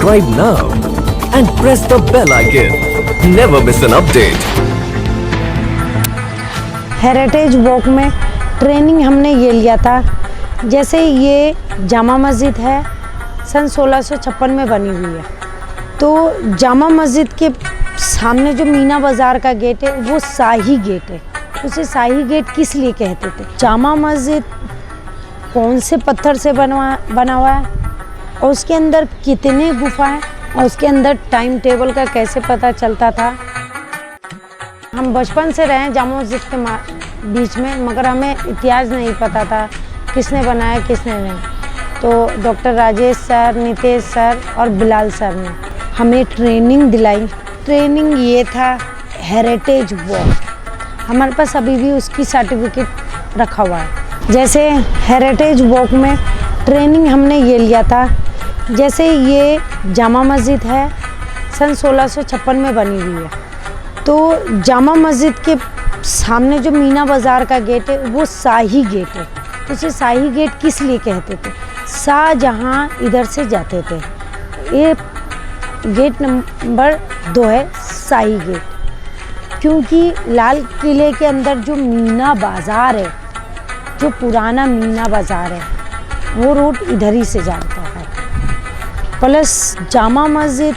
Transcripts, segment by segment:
Subscribe now and press the bell icon. Never miss an update. Heritage walk में training हमने ये लिया था। जैसे ये जामा मस्जिद है, सन 1656 में बनी हुई है। तो जामा मस्जिद के सामने जो मीना बाज़ार का गेट है वो शाही गेट है। उसे शाही गेट किस लिए कहते थे? जामा मस्जिद कौन से पत्थर से बना हुआ है और उसके अंदर कितने गुफाएं और उसके अंदर टाइम टेबल का कैसे पता चलता था। हम बचपन से रहे जामा मस्जिद के बीच में, मगर हमें इतिहास नहीं पता था किसने बनाया किसने नहीं। तो doctor Rajesh sir, Nitesh sir और बिलाल सर ने हमें ट्रेनिंग दिलाई। ट्रेनिंग ये था हेरिटेज वॉक। हमारे पास अभी भी उसकी सर्टिफिकेट रखा हुआ है। जैसे हेरिटेज वॉक में ट्रेनिंग हमने ये लिया था। जैसे ये जामा मस्जिद है, सन 1656 में बनी हुई है। तो जामा मस्जिद के सामने जो मीना बाज़ार का गेट है वो शाही गेट है। उसे शाही गेट किस लिए कहते थे? शाहजहाँ इधर से जाते थे। ये गेट नंबर 2 है शाही गेट, क्योंकि लाल किले के अंदर जो मीना बाज़ार है, जो पुराना मीना बाज़ार है, वो रोड इधर ही से जाता है। प्लस जामा मस्जिद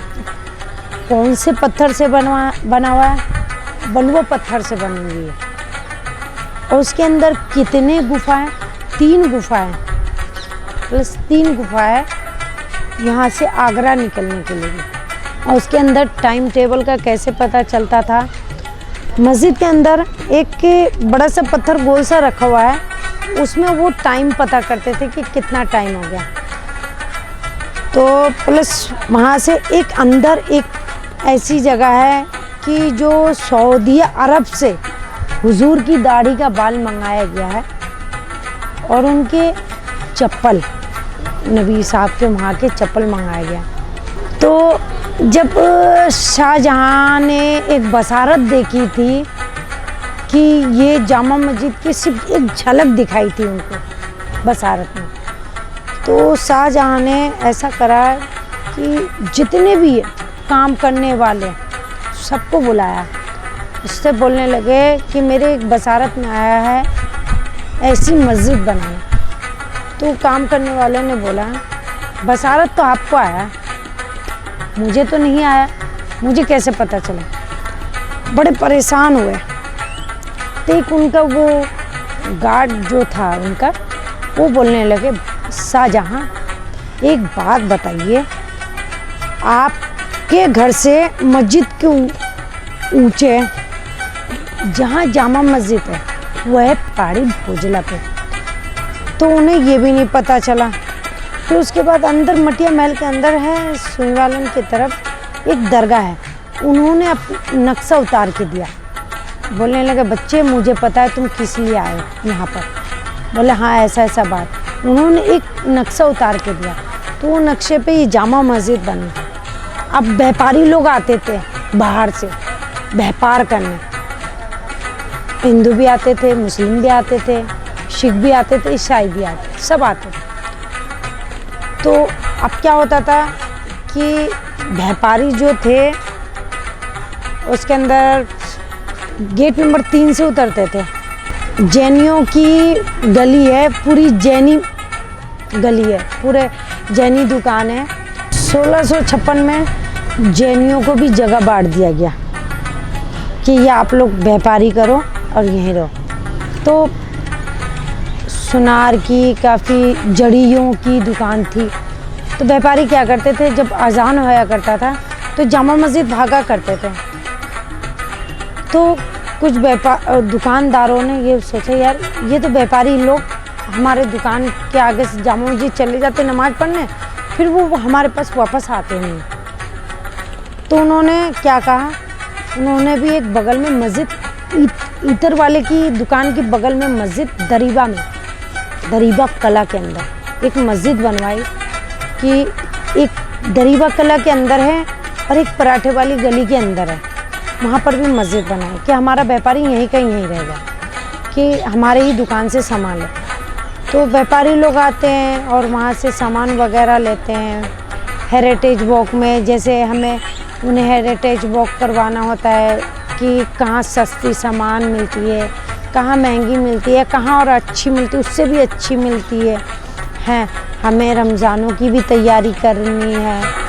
कौन से पत्थर से बना हुआ है? बलुआ पत्थर से बनी हुई है। और उसके अंदर कितने गुफाएं? 3 गुफाएं प्लस 3 गुफाएं यहाँ से आगरा निकलने के लिए। और उसके अंदर टाइम टेबल का कैसे पता चलता था? मस्जिद के अंदर एक बड़ा सा पत्थर गोल सा रखा हुआ है, उसमें वो टाइम पता करते थे कि कितना टाइम हो गया। तो प्लस वहाँ से एक अंदर एक ऐसी जगह है कि जो सऊदी अरब से हुजूर की दाढ़ी का बाल मंगाया गया है और उनके चप्पल, नबी साहब के वहाँ के चप्पल मंगाया गया। तो जब शाहजहाँ ने एक बसारत देखी थी कि ये जामा मस्जिद की सिर्फ एक झलक दिखाई थी उनको बसारत में, तो शाहजहाँ ने ऐसा करा कि जितने भी काम करने वाले सबको बुलाया। उससे बोलने लगे कि मेरे एक बसारत में आया है ऐसी मस्जिद बनाना। तो काम करने वाले ने बोला बसारत तो आपको आया, मुझे तो नहीं आया, मुझे कैसे पता चला? बड़े परेशान हुए। तो एक उनका वो गार्ड जो था उनका, वो बोलने लगे शाहजहाँ एक बात बताइए, आपके घर से मस्जिद के ऊंचे जहाँ जामा मस्जिद है वह है पहाड़ी भोजला पे। तो उन्हें ये भी नहीं पता चला। फिर उसके बाद अंदर मटिया महल के अंदर है सुईवालन की तरफ एक दरगाह है, उन्होंने नक्शा उतार के दिया। बोलने लगे बच्चे मुझे पता है तुम किस लिए आए यहाँ पर। बोले हाँ ऐसा ऐसा बात। उन्होंने एक नक्शा उतार के दिया, तो वो नक्शे पे ये जामा मस्जिद बनी। अब व्यापारी लोग आते थे बाहर से व्यापार करने, हिंदू भी आते थे, मुस्लिम भी आते थे, सिख भी आते थे, ईसाई भी आते थे, सब आते थे। तो अब क्या होता था कि व्यापारी जो थे उसके अंदर गेट नंबर 3 से उतरते थे। जैनियों की गली है, पूरी जैनी गली है, पूरे जैनी दुकान है। 1656 में जैनियों को भी जगह बांट दिया गया कि ये आप लोग व्यापारी करो और यहीं रहो। तो सुनार की, काफ़ी जड़ियों की दुकान थी। तो व्यापारी क्या करते थे, जब अजान होया करता था तो जामा मस्जिद भागा करते थे। तो कुछ दुकानदारों ने ये सोचा यार ये तो व्यापारी लोग हमारे दुकान के आगे से जामा मस्जिद चले जाते नमाज पढ़ने, फिर वो हमारे पास वापस आते नहीं। तो उन्होंने क्या कहा, उन्होंने भी एक बगल में मस्जिद, इतर वाले की दुकान के बगल में मस्जिद दरीबा में, दरीबा कला के अंदर एक मस्जिद बनवाई कि एक दरीबा कला के अंदर है और एक पराठे वाली गली के अंदर है, वहाँ पर भी मस्जिद बनाई कि हमारा व्यापारी यहीं का यहीं रहेगा, कि हमारे ही दुकान से सामान ले। तो व्यापारी लोग आते हैं और वहाँ से सामान वगैरह लेते हैं। हेरिटेज वॉक में जैसे हमें उन्हें हेरिटेज वॉक करवाना होता है कि कहाँ सस्ती सामान मिलती है, कहाँ महंगी मिलती है, कहाँ और अच्छी मिलती है, उससे भी अच्छी मिलती है। हमें रमज़ानों की भी तैयारी करनी है।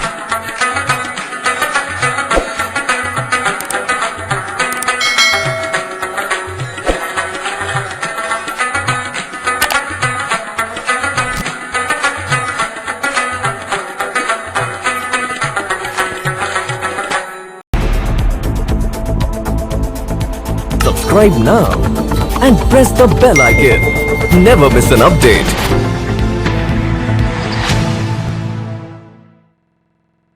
Subscribe now and press the bell icon. Never miss an update.